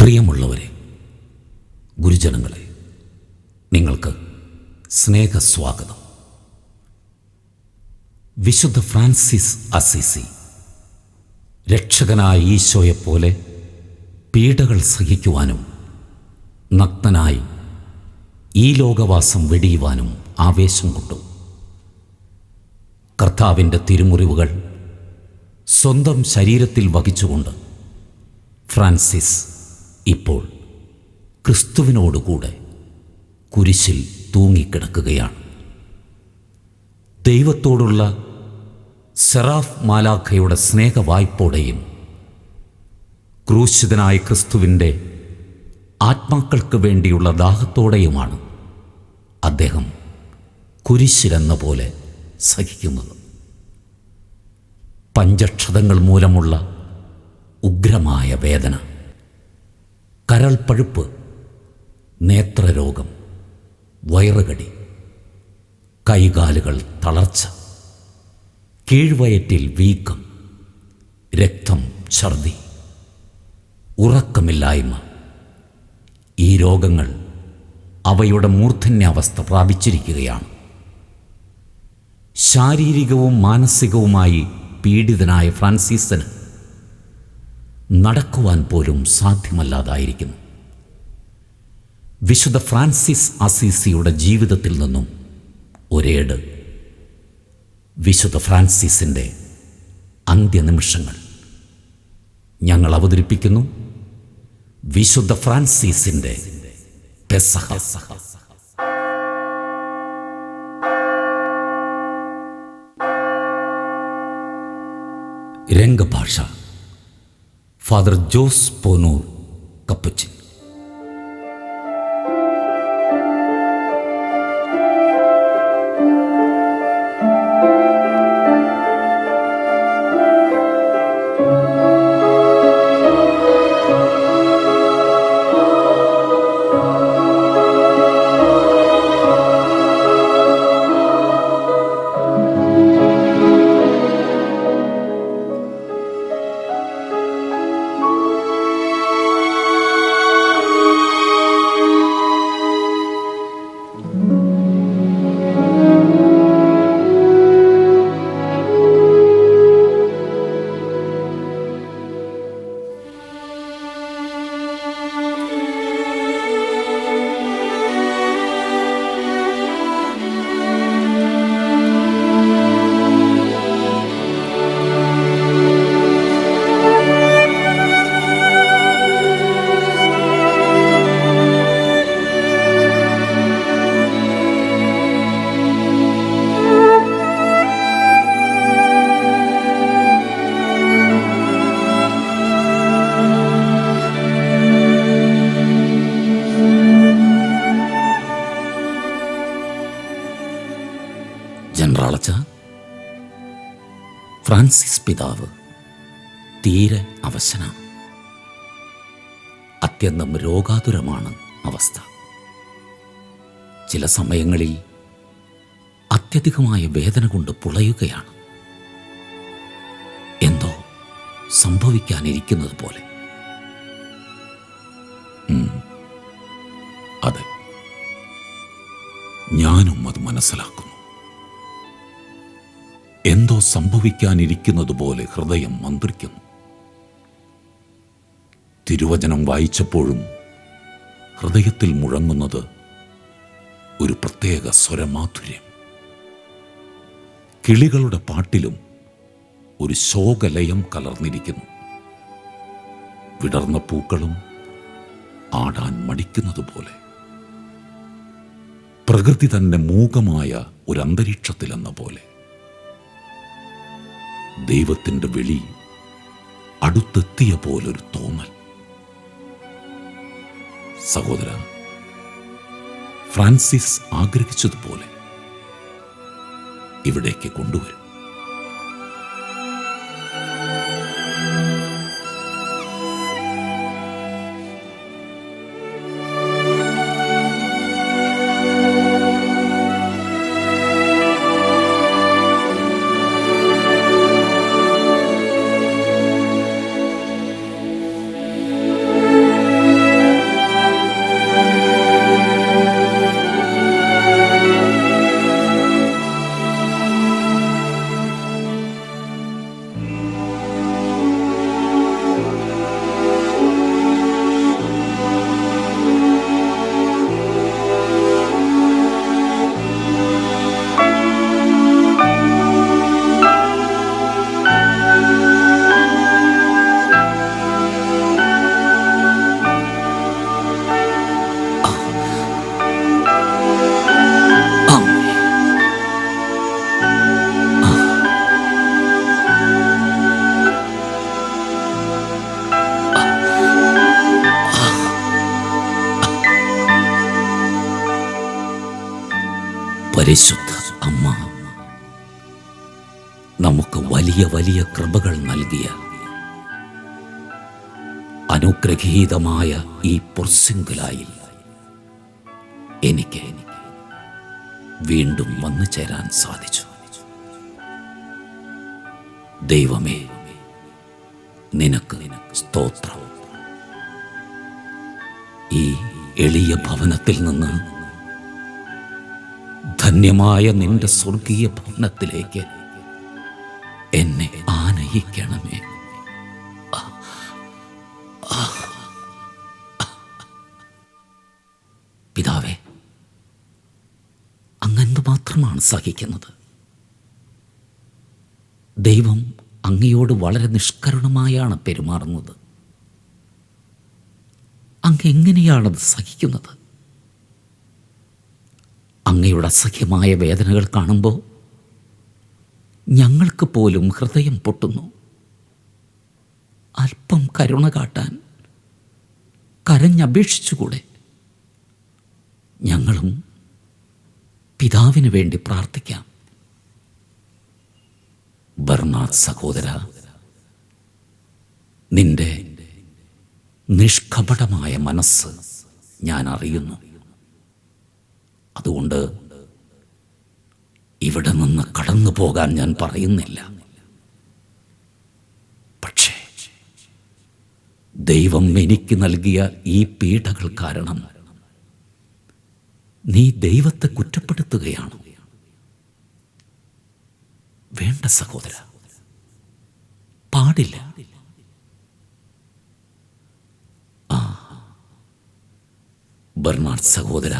പ്രിയമുള്ളവരെ, ഗുരുജനങ്ങളെ, നിങ്ങൾക്ക് സ്നേഹസ്വാഗതം. വിശുദ്ധ ഫ്രാൻസിസ് അസീസി രക്ഷകനായ ഈശോയെപ്പോലെ പീഡകൾ സഹിക്കുവാനും നഗ്നനായി ഈ ലോകവാസം വെടിയുവാനും ആവേശം കൊണ്ടു. കർത്താവിൻ്റെ തിരുമുറിവുകൾ സ്വന്തം ശരീരത്തിൽ വഹിച്ചുകൊണ്ട് ഫ്രാൻസിസ് ഇപ്പോൾ ക്രിസ്തുവിനോടുകൂടെ കുരിശിൽ തൂങ്ങിക്കിടക്കുകയാണ്. ദൈവത്തോടുള്ള സെറാഫ് മാലാഖയുടെ സ്നേഹവായ്പോടെയും ക്രൂശിതനായ ക്രിസ്തുവിൻ്റെ ആത്മാക്കൾക്ക് വേണ്ടിയുള്ള ദാഹത്തോടെയുമാണ് അദ്ദേഹം കുരിശിലെന്ന പോലെ സഹിക്കുന്നത്. പഞ്ചക്ഷതങ്ങൾ മൂലമുള്ള ഉഗ്രമായ വേദന, കരൾപ്പഴുപ്പ്, നേത്രരോഗം, വയറുകടി, കൈകാലുകൾ തളർച്ച, കീഴ്വയറ്റിൽ വീക്കം, രക്തം, ഛർദി, ഉറക്കമില്ലായ്മ, ഈ രോഗങ്ങൾ അവയുടെ മൂർധന്യാവസ്ഥ പ്രാപിച്ചിരിക്കുകയാണ്. ശാരീരികവും മാനസികവുമായി പീഡിതനായ ഫ്രാൻസിസിന് നടക്കുവാൻ പോലും സാധ്യമല്ലാതായിരിക്കുന്നു. വിശുദ്ധ ഫ്രാൻസിസ് അസീസിയുടെ ജീവിതത്തിൽ നിന്നും ഒരേട്, വിശുദ്ധ ഫ്രാൻസിസിൻ്റെ അന്ത്യനിമിഷങ്ങൾ ഞങ്ങൾ അവതരിപ്പിക്കുന്നു. വിശുദ്ധ ഫ്രാൻസിസിൻ്റെ പെസഹ. രംഗഭാഷ ഫാദർ ജോസ് പോനൂർ കപ്പച്ചിൻ. ജനറാളച്ച, ഫ്രാൻസിസ് പിതാവ് തീരെ അവശനാണ്. അത്യന്തം രോഗാതുരമാണ് അവസ്ഥ. ചില സമയങ്ങളിൽ അത്യധികമായ വേദന കൊണ്ട് പുളയുകയാണ്. എന്തോ സംഭവിക്കാനിരിക്കുന്നത് പോലെ. അതെ, ഞാനും അത് മനസ്സിലാക്കുന്നു. എന്തോ സംഭവിക്കാനിരിക്കുന്നത് പോലെ ഹൃദയം മന്ത്രിക്കുന്നു. തിരുവചനം വായിച്ചപ്പോഴും ഹൃദയത്തിൽ മുഴങ്ങുന്നത് ഒരു പ്രത്യേക സ്വരമാധുര്യം. കിളികളുടെ പാട്ടിലും ഒരു ശോകലയം കലർന്നിരിക്കുന്നു. വിടർന്ന പൂക്കളും ആടാൻ മടിക്കുന്നത് പോലെ. പ്രകൃതി തന്നെ മൂകമായ ഒരു അന്തരീക്ഷത്തിലെന്ന പോലെ. ദൈവത്തിൻ്റെ വിളി അടുത്തെത്തിയ പോലൊരു തോന്നൽ. സഹോദര, ഫ്രാൻസിസ് ആഗ്രഹിച്ചതുപോലെ ഇവിടേക്ക് കൊണ്ടുവരും. പരിശുദ്ധ അമ്മ നമുക്ക് വലിയ വലിയ കൃപകൾ നൽകിയ അനുഗ്രഹീതമായ ഈ പൊർസിംഗലായിൽ എനിക്ക് വീണ്ടും വന്നു ചേരാൻ സാധിച്ചു. ദൈവമേ, നിനക്ക് സ്തോത്രം. ഈ എളിയ ഭവനത്തിൽ നിന്ന് ധന്യമായ നിന്റെ സ്വർഗീയ ഭവനത്തിലേക്ക് എന്നെ ആനയിക്കണമേ. പിതാവേ, അങ്ങ് മാത്രമാണ് സഹിക്കുന്നത്. ദൈവം അങ്ങയോട് വളരെ നിഷ്കരുണമായാണ് പെരുമാറുന്നത്. അങ്ങ് എങ്ങനെയാണത് സഹിക്കുന്നത്? അങ്ങയുടെ അസഹ്യമായ വേദനകൾ കാണുമ്പോൾ ഞങ്ങൾക്ക് പോലും ഹൃദയം പൊട്ടുന്നു. അല്പം കരുണ കാട്ടാൻ കരഞ്ഞപേക്ഷിച്ചുകൂടെ? ഞങ്ങളും പിതാവിന് വേണ്ടി പ്രാർത്ഥിക്കാം. ബർണാഡ് സഹോദര, നിന്റെ നിഷ്കപടമായ മനസ്സ് ഞാൻ അറിയുന്നു. അതുകൊണ്ട് ഇവിടെ നിന്ന് കടന്നു പോകാൻ ഞാൻ പറയുന്നില്ല. പക്ഷേ ദൈവം എനിക്ക് നൽകിയ ഈ പീഡകൾ കാരണം നീ ദൈവത്തെ കുറ്റപ്പെടുത്തുകയാണ്. വേണ്ട സഹോദര, പാടില്ല. ബർണാഡ് സഹോദര,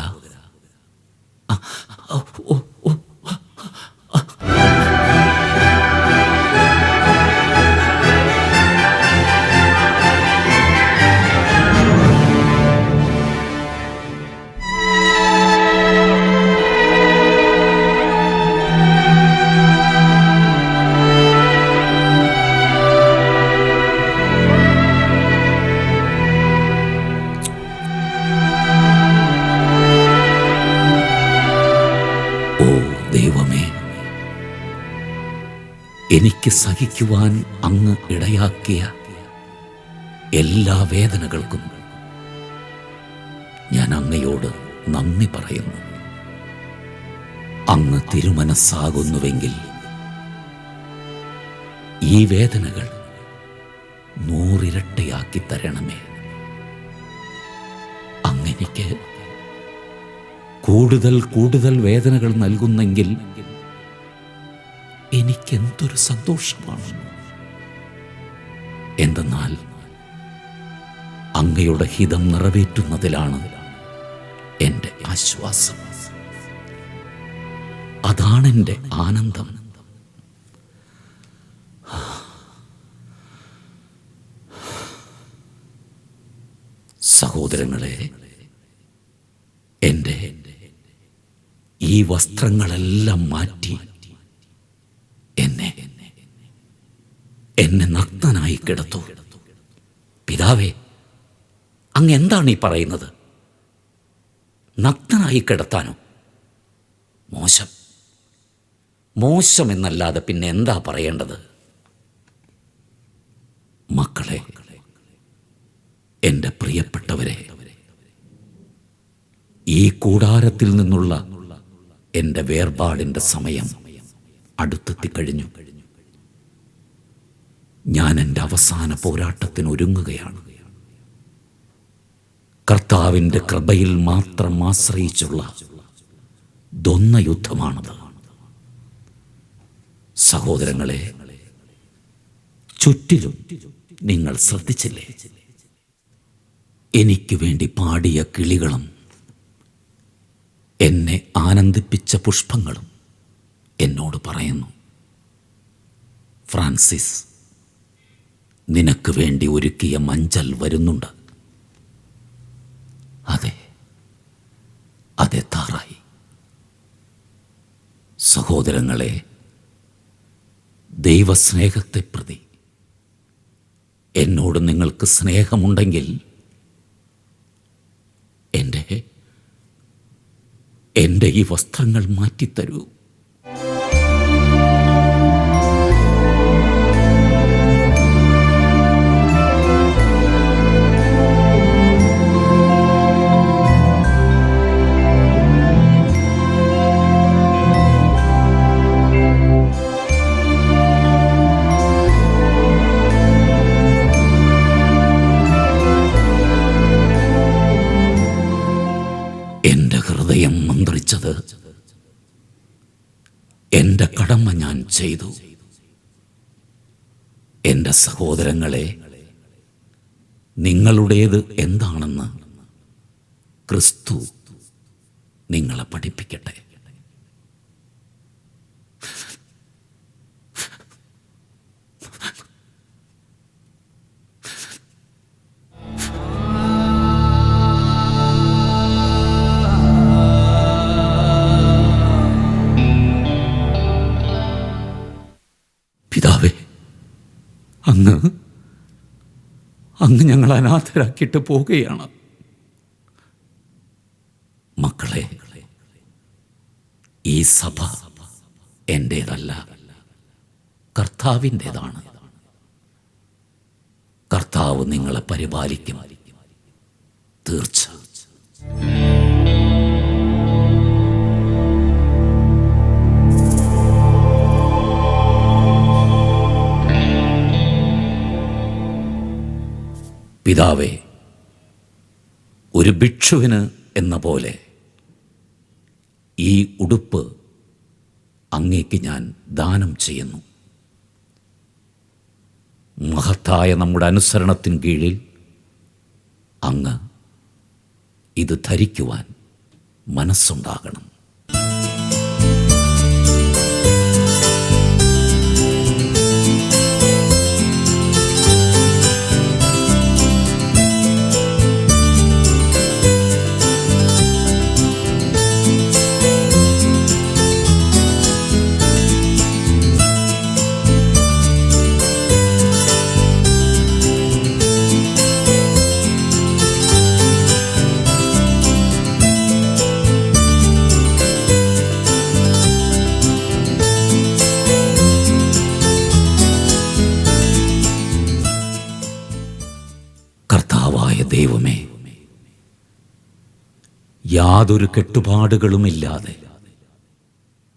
എനിക്ക് സഹിക്കുവാൻ അങ്ങ് ഇടയാക്കിയ എല്ലാ വേദനകൾക്കും ഞാൻ അങ്ങയോട് നന്ദി പറയുന്നു. അങ്ങ് തിരുമനസ്സാകുന്നുവെങ്കിൽ ഈ വേദനകൾ 100 ഇരട്ടിയാക്കി തരണമേ. അങ്ങെനിക്ക് കൂടുതൽ കൂടുതൽ വേദനകൾ നൽകുന്നെങ്കിൽ എനിക്കെന്തൊരു സന്തോഷമാണ്. എന്തെന്നാൽ അങ്ങയുടെ ഹിതം നിറവേറ്റുന്നതിലാണ് എൻ്റെ ആശ്വാസം. അതാണെൻ്റെ ആനന്ദം. സഹോദരങ്ങളെ, എൻ്റെ ഈ വസ്ത്രങ്ങളെല്ലാം മാറ്റി എന്നെ നഗ്നനായി കിടത്തു. പിതാവേ, അങ്ങ് എന്താണ് ഈ പറയുന്നത്? നഗ്നനായി കിടത്താനോ? മോശം, മോശമെന്നല്ലാതെ പിന്നെ എന്താ പറയേണ്ടത്? മക്കളെ, എൻ്റെ പ്രിയപ്പെട്ടവരെ, ഈ കൂടാരത്തിൽ നിന്നുള്ള എൻ്റെ വേർപാടിൻ്റെ സമയം അടുത്തെത്തിക്കഴിഞ്ഞു. ഞാൻ എൻ്റെ അവസാന പോരാട്ടത്തിന് ഒരുങ്ങുകയാണ്. കർത്താവിൻ്റെ കൃപയിൽ മാത്രം ആശ്രയിച്ചുള്ള ദ്വന്ദ്വയുദ്ധമാണത്. സഹോദരങ്ങളെ, ചുറ്റിലും നിങ്ങൾ ശ്രദ്ധിച്ചില്ലേ? എനിക്ക് വേണ്ടി പാടിയ കിളികളും എന്നെ ആനന്ദിപ്പിച്ച പുഷ്പങ്ങളും എന്നോട് പറയുന്നു, ഫ്രാൻസിസ്, നിനക്ക് വേണ്ടി ഒരുക്കിയ മഞ്ചൽ വരുന്നുണ്ട്. അതെ താറായി. സഹോദരങ്ങളെ, ദൈവസ്നേഹത്തെ പ്രതി എന്നോട് നിങ്ങൾക്ക് സ്നേഹമുണ്ടെങ്കിൽ എൻ്റെ ഈ വസ്ത്രങ്ങൾ മാറ്റിത്തരൂ. എൻ്റെ ഹൃദയം മന്ത്രിച്ചത് എൻ്റെ കടമ ഞാൻ ചെയ്തു. എൻ്റെ സഹോദരങ്ങളെ, നിങ്ങളുടേത് എന്താണെന്ന് ക്രിസ്തു നിങ്ങളെ പഠിപ്പിക്കട്ടെ. പിതാവേ, അങ്ങ് ഞങ്ങൾ അനാഥരാക്കിയിട്ട് പോവുകയാണ്. മക്കളെ, ഈ സഭ എൻ്റേതല്ല, കർത്താവിൻ്റേതാണ്. കർത്താവ് നിങ്ങളെ പരിപാലിക്കും, തീർച്ച. പിതാവേ, ഒരു ഭിക്ഷുവിന് എന്ന പോലെ ഈ ഉടുപ്പ് അങ്ങേക്ക് ഞാൻ ദാനം ചെയ്യുന്നു. മഹത്തായ നമ്മുടെ അനുസരണത്തിൻ കീഴിൽ അങ്ങ് ഇത് ധരിക്കുവാൻ മനസ്സുണ്ടാകണം. കർത്താവായ ദൈവമേ, യാതൊരു കെട്ടുപാടുകളുമില്ലാതെ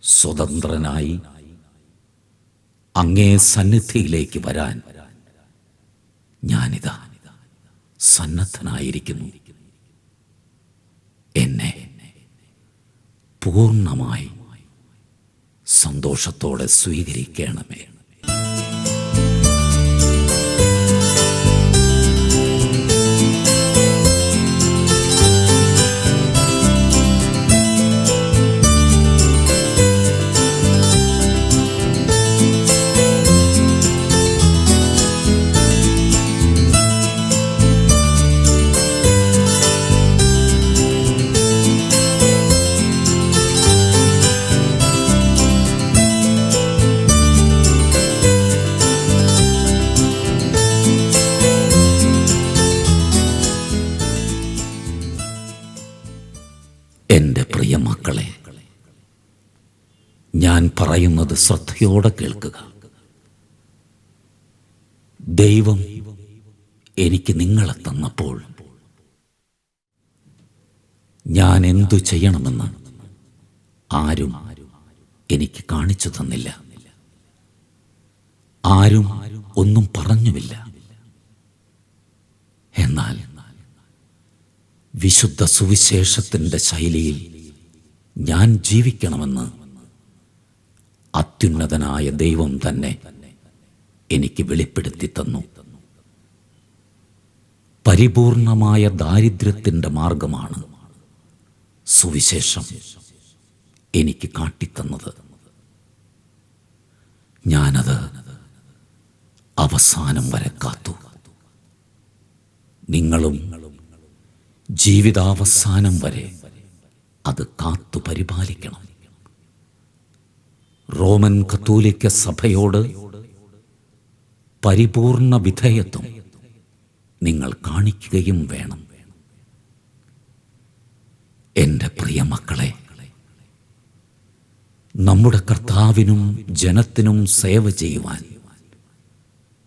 സ്വതന്ത്രനായി അങ്ങേ സന്നിധിയിലേക്ക് വരാൻ ഞാനിതാ സന്നദ്ധനായിരിക്കുന്നു. എന്നെ പൂർണ്ണമായി സന്തോഷത്തോടെ സ്വീകരിക്കണമേ. എൻ്റെ പ്രിയ മക്കളെ, ഞാൻ പറയുന്നത് ശ്രദ്ധയോടെ കേൾക്കുക. ദൈവം എനിക്ക് നിങ്ങളെ തന്നപ്പോൾ ഞാൻ എന്തു ചെയ്യണമെന്ന് ആരും എനിക്ക് കാണിച്ചു തന്നില്ല. ആരും ഒന്നും പറഞ്ഞുമില്ല. എന്നാൽ വിശുദ്ധ സുവിശേഷത്തിൻ്റെ ശൈലിയിൽ ഞാൻ ജീവിക്കണമെന്ന് അത്യുന്നതനായ ദൈവം തന്നെ എനിക്ക് വെളിപ്പെടുത്തി തന്നു. പരിപൂർണമായ ദാരിദ്ര്യത്തിൻ്റെ മാർഗമാണ് സുവിശേഷം എനിക്ക് കാട്ടിത്തന്നത്. ഞാനത് അവസാനം വരെ കാത്തു. നിങ്ങളും ജീവിതാവസാനം വരെ അത് കാത്തു പരിപാലിക്കണം. റോമൻ കത്തോലിക്ക സഭയോട് പരിപൂർണ വിധേയത്വം നിങ്ങൾ കാണിക്കുകയും വേണം. എൻ്റെ പ്രിയ മക്കളെ, നമ്മുടെ കർത്താവിനും ജനത്തിനും സേവ ചെയ്യുവാൻ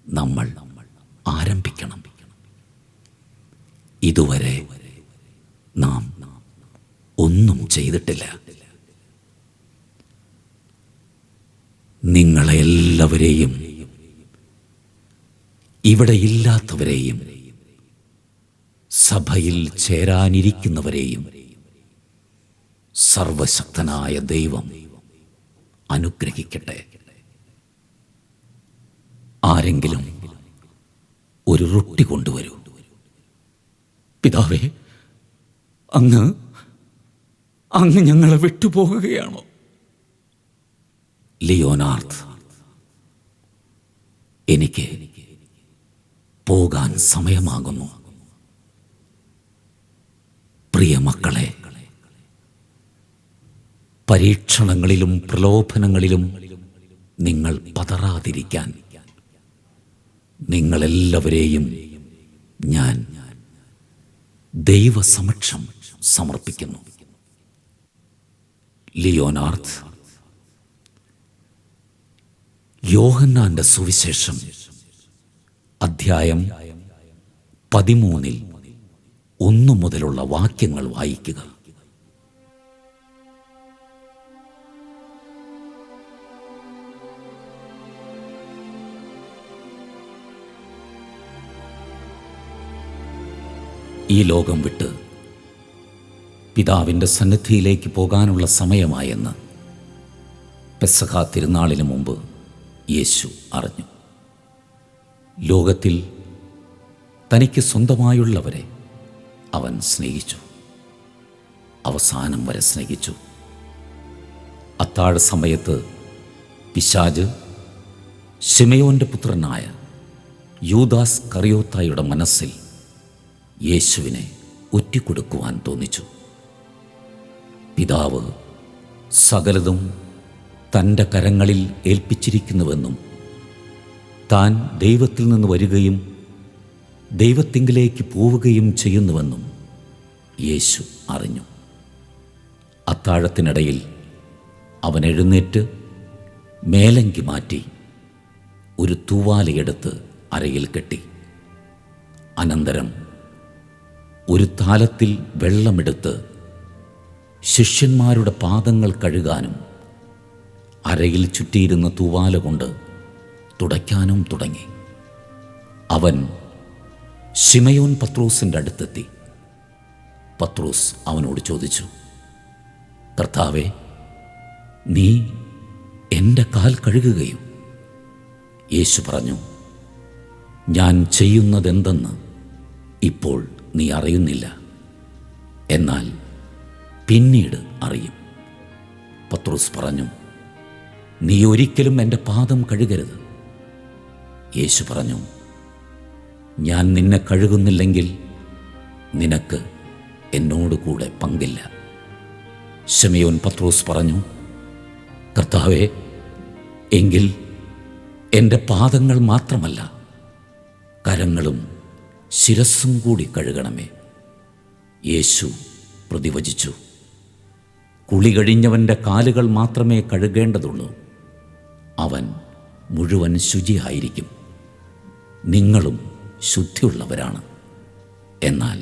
നമ്മൾ ആരംഭിക്കണം. ഇതുവരെ നാം ഒന്നും ചെയ്തിട്ടില്ല. നിങ്ങളെല്ലാവരെയും, ഇവിടെ ഇല്ലാത്തവരെയും, സഭയിൽ ചേരാനിരിക്കുന്നവരെയും സർവശക്തനായ ദൈവം അനുഗ്രഹിക്കട്ടെ. ആരെങ്കിലും ഒരു റൊട്ടി കൊണ്ടുവരൂ. പിതാവേ, അങ്ങ് ഞങ്ങളെ വിട്ടുപോകുകയാണോ? ലിയോനാർഡ്, എനിക്ക് പോകാൻ സമയമാകുന്നു. പ്രിയ മക്കളെ, പരീക്ഷണങ്ങളിലും പ്രലോഭനങ്ങളിലും നിങ്ങൾ പതറാതിരിക്കാൻ നിങ്ങളെല്ലാവരെയും ഞാൻ ദൈവസമക്ഷം സമർപ്പിക്കുന്നു. ലിയോനാർഡ്, യോഹന്നാന്റെ സുവിശേഷം അധ്യായം 13 1 മുതലുള്ള വാക്യങ്ങൾ വായിക്കുക. ഈ ലോകം വിട്ട് പിതാവിൻ്റെ സന്നിധിയിലേക്ക് പോകാനുള്ള സമയമായെന്ന് പെസഹ തിരുനാളിന് മുമ്പ് യേശു അറിഞ്ഞു. ലോകത്തിൽ തനിക്ക് സ്വന്തമായുള്ളവരെ അവൻ സ്നേഹിച്ചു, അവസാനം വരെ സ്നേഹിച്ചു. അത്താഴ സമയത്ത് പിശാച് ശിമയോന്റെ പുത്രനായ യൂദാസ് കറിയോത്തായുടെ മനസ്സിൽ യേശുവിനെ ഒറ്റിക്കൊടുക്കുവാൻ തോന്നിച്ചു. പിതാവ് സകലതും തൻ്റെ കരങ്ങളിൽ ഏൽപ്പിച്ചിരിക്കുന്നുവെന്നും താൻ ദൈവത്തിൽ നിന്ന് വരികയും ദൈവത്തിങ്കിലേക്ക് പോവുകയും ചെയ്യുന്നുവെന്നും യേശു അറിഞ്ഞു. അത്താഴത്തിനിടയിൽ അവൻ എഴുന്നേറ്റ് മേലങ്കി മാറ്റി ഒരു തൂവാലയെടുത്ത് അരയിൽ കെട്ടി. അനന്തരം ഒരു താലത്തിൽ വെള്ളമെടുത്ത് ശിഷ്യന്മാരുടെ പാദങ്ങൾ കഴുകാനും അരയിൽ ചുറ്റിയിരുന്ന തൂവാല കൊണ്ട് തുടയ്ക്കാനും തുടങ്ങി. അവൻ ശിമയോൻ പത്രോസിൻ്റെ അടുത്തെത്തി. പത്രോസ് അവനോട് ചോദിച്ചു, കർത്താവേ, നീ എൻ്റെ കാൽ കഴുകുകയോ? യേശു പറഞ്ഞു, ഞാൻ ചെയ്യുന്നതെന്തെന്ന് ഇപ്പോൾ നീ അറിയുന്നില്ല, എന്നാൽ പിന്നീട് അറിയും. പത്രോസ് പറഞ്ഞു, നീ ഒരിക്കലും എൻ്റെ പാദം കഴുകരുത്. യേശു പറഞ്ഞു, ഞാൻ നിന്നെ കഴുകുന്നില്ലെങ്കിൽ നിനക്ക് എന്നോട് കൂടെ പങ്കില്ല. ശിമയോൻ പത്രോസ് പറഞ്ഞു, കർത്താവേ, എങ്കിൽ എൻ്റെ പാദങ്ങൾ മാത്രമല്ല, കരങ്ങളും ശിരസ്സും കൂടി കഴുകണമേ. യേശു പ്രതിവചിച്ചു, കുളി കഴിഞ്ഞവൻ്റെ കാലുകൾ മാത്രമേ കഴുകേണ്ടതുള്ളൂ, അവൻ മുഴുവൻ ശുചിയായിരിക്കും. നിങ്ങളും ശുദ്ധിയുള്ളവരാണ്, എന്നാൽ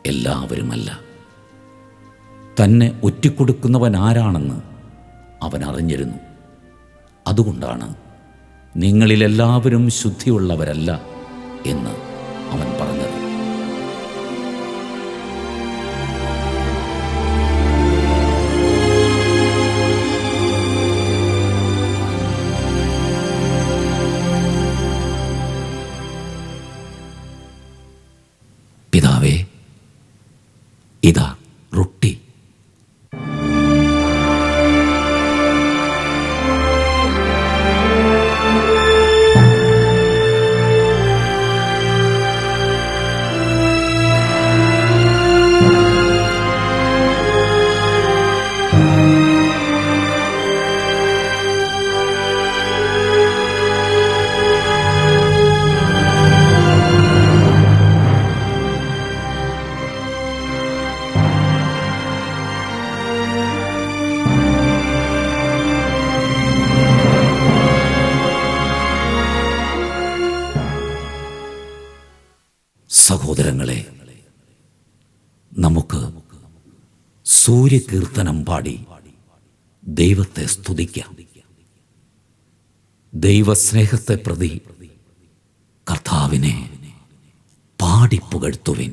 എല്ലാവരുമല്ല. തന്നെ ഒറ്റിക്കൊടുക്കുന്നവൻ ആരാണെന്ന് അവൻ അറിഞ്ഞിരുന്നു. അതുകൊണ്ടാണ് നിങ്ങളിലെല്ലാവരും ശുദ്ധിയുള്ളവരല്ല എന്ന് അവൻ പറഞ്ഞത്. പിതാവേ, ഇതാ റൊട്ടി. സൂര്യകീർത്തനം പാടി ദൈവത്തെ സ്തുതിക്കാം. ദൈവസ്നേഹത്തെ പ്രതി കർത്താവിനെ പാടിപ്പുകഴ്ത്തുവിൻ.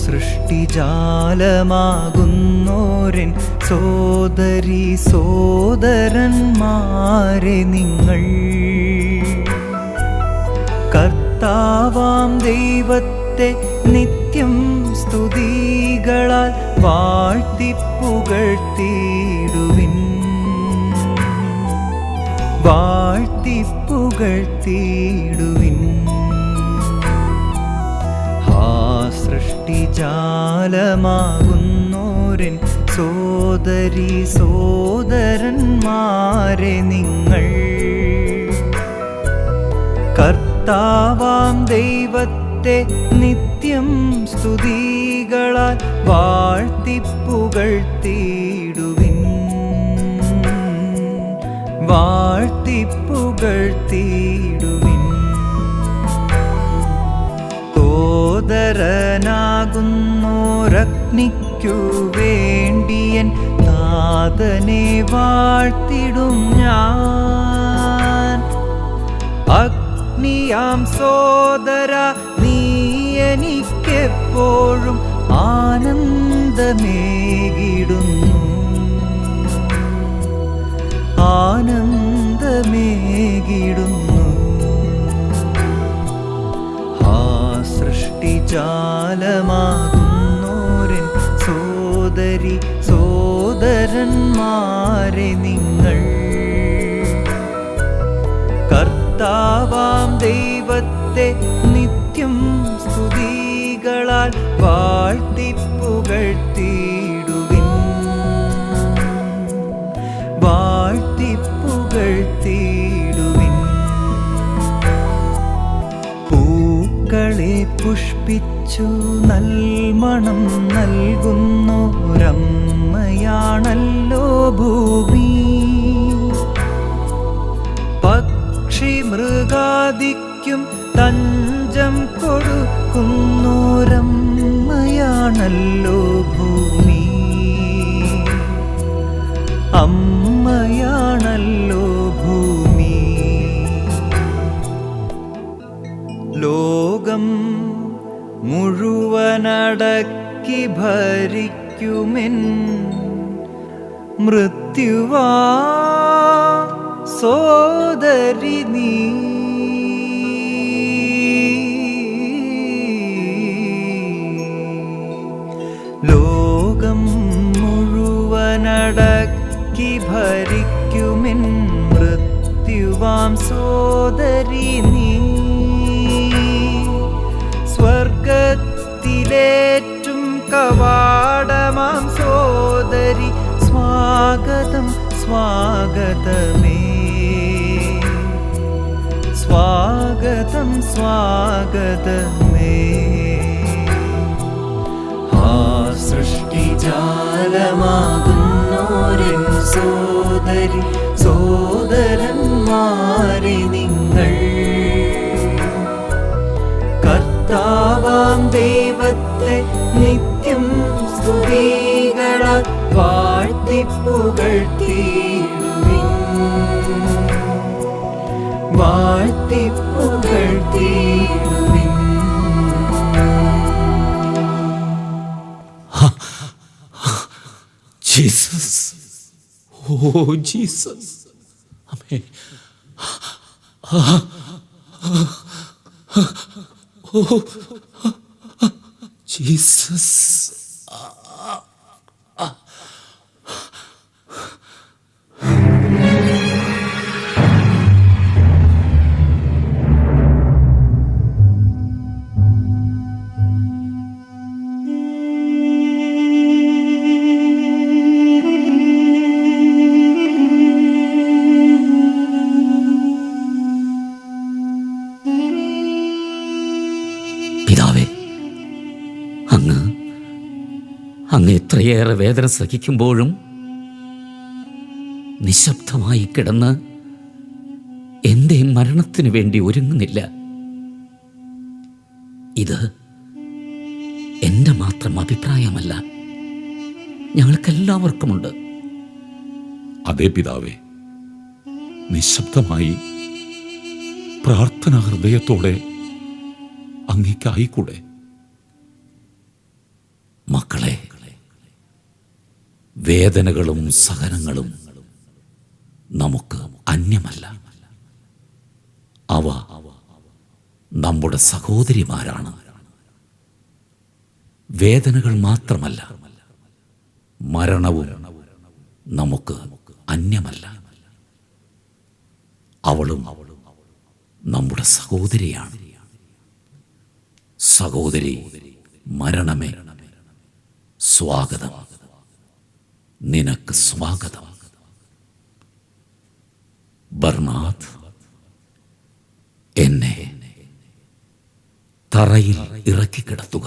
സൃഷ്ടിജാലമാകുന്നോരൻ സോദരീ സോദരന്മാരെ നിങ്ങൾ കർത്താവാം ദൈവത്തെ നിത്യം സ്തുതികളാൽ വാഴ്ത്തിപ്പുകഴ്ത്തിയിടുവിൻ. വാഴ്ത്തിപ്പുകഴ്ത്തിയിടുവിൻ. സൃഷ്ടിജാലമാകുന്നോരൻ സോദരീ സോദരന്മാരെ നിങ്ങൾ കർത്താവാം ദൈവത്തെ നിത്യം സ്തുതികളാൽ വാഴ്ത്തിപ്പുകഴ്ത്തിയിടുവിൻ. വാഴ്ത്തിപ്പുകഴ്ത്തിയിടുവിൻ. സോദരനാകുന്നോരഗ്നിക്കു വേണ്ടിയൻ നാഥനെ വാഴ്ത്തിടും ഞാൻ. അഗ്നിയാം സോദര നീ എനിക്കെപ്പോഴും ആനന്ദമേകിടുന്നു. ആനന്ദമേകിടുന്നു. സൃഷ്ടിജാലമാകുന്നോരൻ സോദരീ സോദരന്മാരെ നിങ്ങൾ കർത്താവാം ദൈവത്തെ നിത്യം സ്തുതികളാൽ വാഴ്ത്തിപ്പുകഴ്ത്തിയിടുവിൻ. വാഴ്ത്തിപ്പുകഴ്ത്തിയിടുവിൻ. പൂക്കളെ പുഷ്പിച്ചു നൽമണം നൽകുന്നോരമ്മയാണല്ലോ ഭൂമി. പക്ഷി മൃഗാദിക്കും തഞ്ചം കൊടുക്കുന്നോരമ്മയാണല്ലോ ഭൂമി. അമ്മയാണല്ലോ ഭൂമി. ലോകം മുഴുവനടക്കി ഭരിക്കുമെൻ മൃത്യുവാ സോദരി നീ. ലോകം മുഴുവനടക്കി ഭരിക്കുമെൻ മൃത്യുവാം സോദരി നീ. സ്വർഗത്തിലേറ്റും കവാടമാം സോദരി സ്വാഗതം സ്വാഗതമേ. സ്വാഗതം സ്വാഗതമേ. സൃഷ്ടിജാലമാകുന്നോരൻ സോദരി സോദരന്മാരെ നിങ്ങൾ കർത്താവാം ദൈവത്തെ നിത്യം സ്തുതികളാൽ വാഴ്ത്തിപ്പുകഴ്ത്തിയിടുവിൻ. വാഴ്ത്തിപ്പുകഴ്ത്തിയിടുവിൻ. ജീസസ്, ഓ ജീസസ്, ആമേൻ. Oh Jesus. പിതാവേ, അങ്ങ് എത്രയേറെ വേദന സഹിക്കുമ്പോഴും നിശബ്ദമായി കിടന്ന് എൻ്റെ മരണത്തിനു വേണ്ടി ഒരുങ്ങുന്നില്ല. ഇത് എൻ്റെ മാത്രം അഭിപ്രായമല്ല, ഞങ്ങൾക്കെല്ലാവർക്കുമുണ്ട്. അതേ പിതാവേ, നിശബ്ദമായി പ്രാർത്ഥനാ ഹൃദയത്തോടെ അങ്ങേക്കായിക്കൂടെ? മക്കളെ, വേദനകളും സഹനങ്ങളും നമുക്ക് അന്യമല്ല. അവ നമ്മുടെ സഹോദരിമാരാണ്. വേദനകൾ മാത്രമല്ല, മരണവും നമുക്ക് അന്യമല്ല. അവളും നമ്മുടെ സഹോദരിയാണ്. സഹോദരി മരണമേ, സ്വാഗതം, നിനക്ക് സ്വാഗതം. ബർണാദ്, എന്നെ തറയിൽ ഇറക്കിക്കിടത്തുക.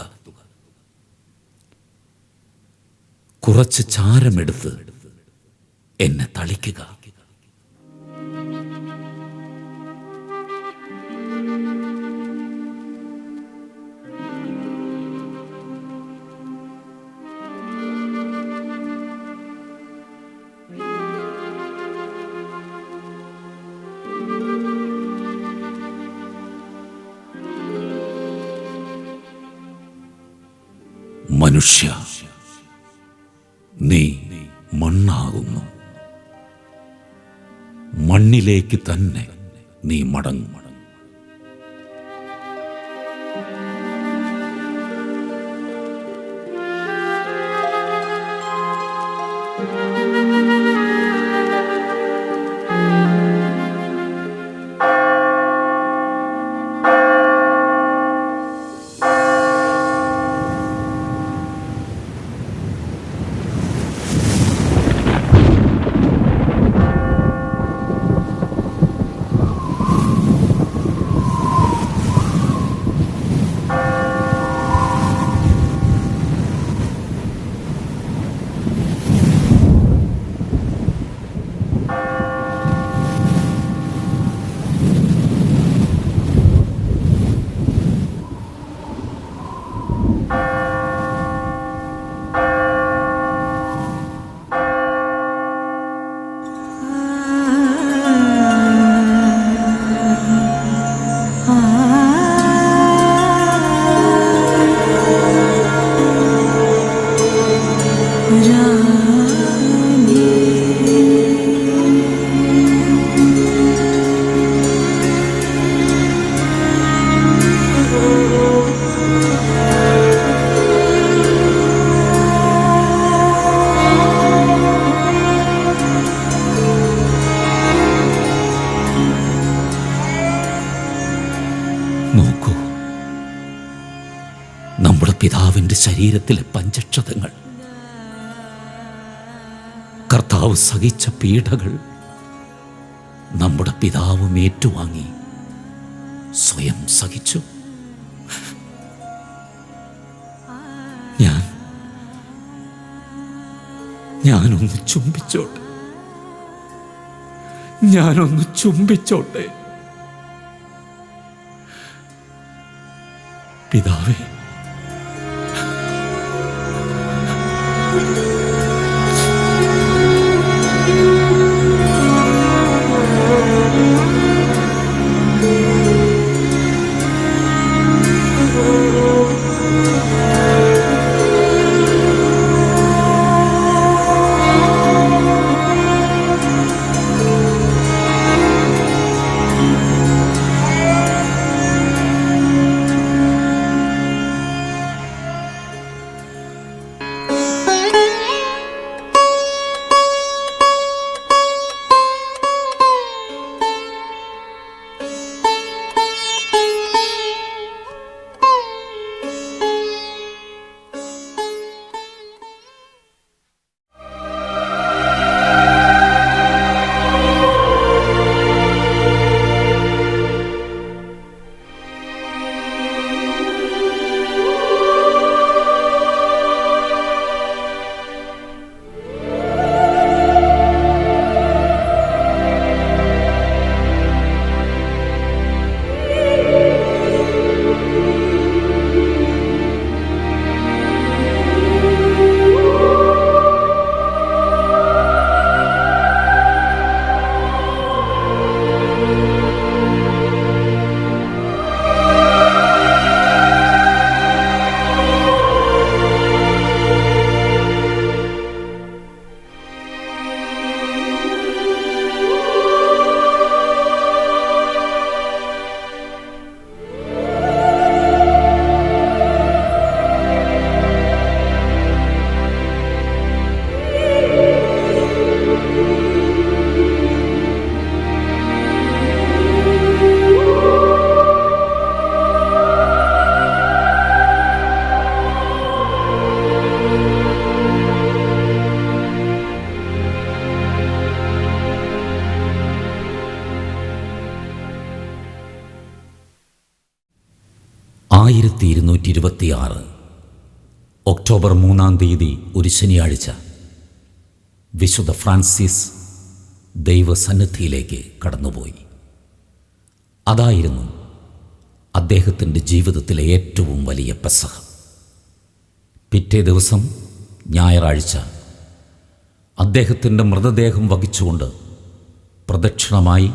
കുറച്ച് ചാരമെടുത്ത് എന്നെ തളിക്കുക. മനുഷ്യ, നീ മണ്ണാകുന്നു. മണ്ണിലേക്ക് തന്നെ നീ മടങ്ങും. നോക്കൂ, നമ്മുടെ പിതാവിന്റെ ശരീരത്തിലെ പഞ്ചക്ഷതങ്ങൾ. കർത്താവ് സഹിച്ച പീഡകൾ നമ്മുടെ പിതാവും ഏറ്റുവാങ്ങി സ്വയം സഹിച്ചു. ഞാനൊന്ന് ചുംബിച്ചോട്ടെ, ഞാനൊന്ന് ചുംബിച്ചോട്ടെ. പിതാവേ, 1226 ഒക്ടോബർ 3-ാം തീയതി ഒരു ശനിയാഴ്ച വിശുദ്ധ ഫ്രാൻസിസ് ദൈവസന്നിധിയിലേക്ക് കടന്നുപോയി. അതായിരുന്നു അദ്ദേഹത്തിൻ്റെ ജീവിതത്തിലെ ഏറ്റവും വലിയ പെസഹ. പിറ്റേ ദിവസം ഞായറാഴ്ച അദ്ദേഹത്തിൻ്റെ മൃതദേഹം വഹിച്ചുകൊണ്ട് പ്രദക്ഷിണമായി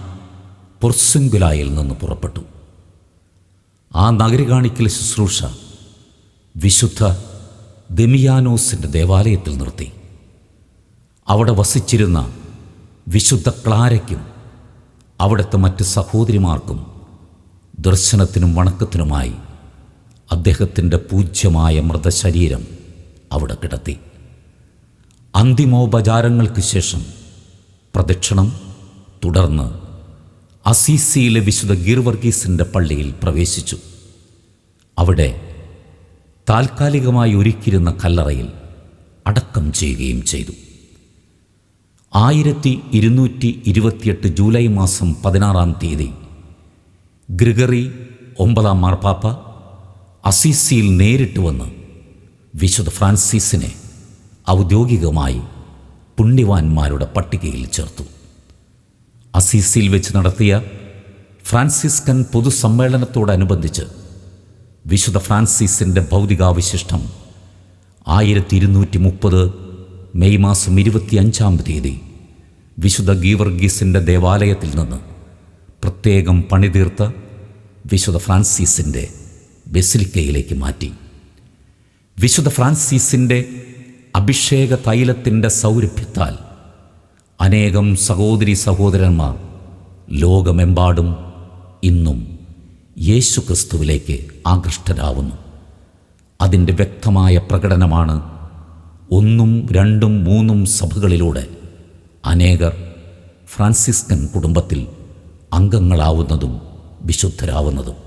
പൊർസിങ്കുലായിൽ നിന്ന് പുറപ്പെട്ടു. ആ നഗരി കാണിക്കൽ ശുശ്രൂഷ വിശുദ്ധ ദമിയാനോസിൻ്റെ ദേവാലയത്തിൽ നിർത്തി. അവിടെ വസിച്ചിരുന്ന വിശുദ്ധ ക്ലാരയ്ക്കും അവിടുത്തെ മറ്റ് സഹോദരിമാർക്കും ദർശനത്തിനും വണക്കത്തിനുമായി അദ്ദേഹത്തിൻ്റെ പൂജ്യമായ മൃതശരീരം അവിടെ കിടത്തി. അന്തിമോപചാരങ്ങൾക്ക് ശേഷം പ്രദക്ഷിണം തുടർന്ന് അസീസിയിലെ വിശുദ്ധ ഗീർവർഗീസിൻ്റെ പള്ളിയിൽ പ്രവേശിച്ചു. അവിടെ താൽക്കാലികമായി ഒരുക്കിയിരുന്ന കല്ലറയിൽ അടക്കം ചെയ്യുകയും ചെയ്തു. 1228 ജൂലൈ മാസം 16-ാം തീയതി ഗ്രിഗറി 9-ാം മാർപ്പാപ്പ അസീസിയിൽ നേരിട്ട് വന്ന് വിശുദ്ധ ഫ്രാൻസിസിനെ ഔദ്യോഗികമായി പുണ്യവാന്മാരുടെ പട്ടികയിൽ ചേർത്തു. അസീസിയിൽ വെച്ച് നടത്തിയ ഫ്രാൻസിസ്കൻ പൊതുസമ്മേളനത്തോടനുബന്ധിച്ച് വിശുദ്ധ ഫ്രാൻസിസിൻ്റെ ഭൗതികാവശിഷ്ടം 1230 മെയ് മാസം 25-ാം തീയതി വിശുദ്ധ ഗീവർഗീസിൻ്റെ ദേവാലയത്തിൽ നിന്ന് പ്രത്യേകം പണിതീർത്ത വിശുദ്ധ ഫ്രാൻസിസിൻ്റെ ബസിലിക്കയിലേക്ക് മാറ്റി. വിശുദ്ധ ഫ്രാൻസിസിൻ്റെ അഭിഷേക തൈലത്തിൻ്റെ സൗരഭ്യത്താൽ അനേകം സഹോദരി സഹോദരന്മാർ ലോകമെമ്പാടും ഇന്നും യേശു ക്രിസ്തുവിലേക്ക് ആകൃഷ്ടരാവുന്നു. അതിൻ്റെ വ്യക്തമായ പ്രകടനമാണ് 1, 2, 3 സഭകളിലൂടെ അനേകർ ഫ്രാൻസിസ്കൻ കുടുംബത്തിൽ അംഗങ്ങളാവുന്നതും വിശുദ്ധരാവുന്നതും.